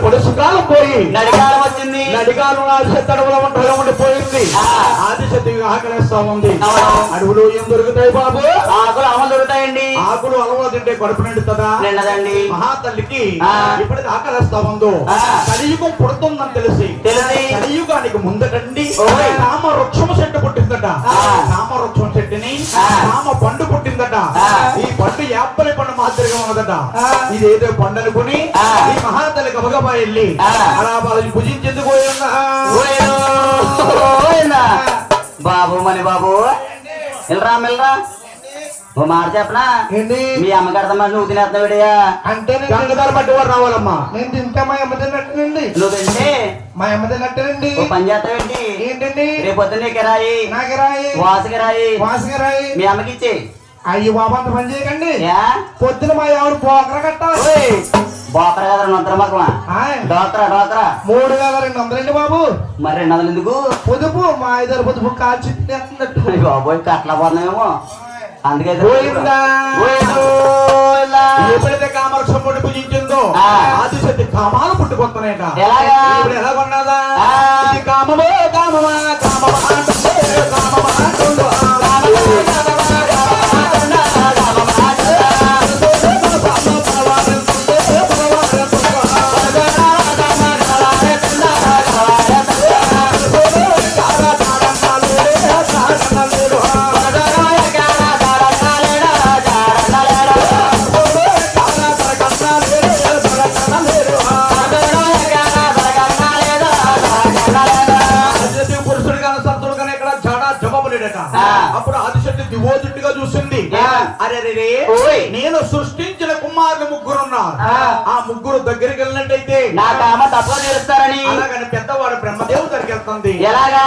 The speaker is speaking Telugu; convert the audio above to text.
పొడుసుకాలం పోయి నడికాలం వచ్చింది. నడికాలం ఆదిశక్తి అడవులో ఉండిపోయింది. ఆదిశక్తి ఆకలిస్తా ఉంది. అడవులు ఏం దొరుకుతాయి బాబు? ఆకులు అమలు దొరుకుతాయండి. ఆకులు అలవాటు తింటే కడుపు నిండుతుందా? నిండదండి. మహాతల్లికి ఇప్పటికి ఆకలిస్తా ఉందో కలియుగం పుడుతుందని తెలిసి కలియుగానికి ముందటండి రామ వృక్షము చెట్టు పుట్టిందట. రామ వృక్షం చెట్టుని రామ పండు పుట్టిందట. ఈ పండు యాప్పలి పండు మాదిరిగా ఉన్నదట. ఇదేదో పండు అనుకుని ఈ మహాతల్లి గబగబా వెళ్ళి అలా భుజించేందుకు బాబు మని బాబు వెళ్ళరా వెళ్ళరా ఓ మాట చెప్పనా? మీ అమ్మ కడతా నువ్వు తినేస్తా విడియా అంటే బట్టి వాడు రావాలమ్మా. నేను తింటే మా అమ్మ తిన్నట్టండి. నువ్వు తింటే మా అమ్మ తిన్నట్టండి. ఓ పని చేస్తావేంటి? ఏంటండి? రేపు పొద్దున్న కిరాయి వాసుకిరాయి మీ అమ్మకి ఇచ్చి. అయ్యి బాబు అంత పని చేయకండి. పొద్దున మా ఎవరు పోకర కట్టాలి. బోకర కదా 200 మకమా డోకరా 3200 బాబు. మరి 200 ఎందుకు? పొదుపు మా 5 పొదుపు కాల్చి తినేస్తున్నట్టు. బాబోయ్ కట్ల పోతున్నామేమో అందుకే. ఎప్పుడైతే కామరక్షం పొడి పూజించిందో ఆదిశక్తి కామాలు పుట్టుకొస్తున్నాయట. ఎలాగొన్నదా? కామమో కామమా కామమా అప్పుడు ఆదిశక్తి దివోజుట్టుగా చూసింది. అరే నేను సృష్టించిన కుమారులు 3 ఉన్నారు. ఆ 3 దగ్గరికి వెళ్ళినట్టయితే నా కామ తప్ప తీరుస్తారని అలాగని పెద్దవాడు బ్రహ్మదేవుడు దగ్గరికి వెళ్తుంది. ఎలాగా?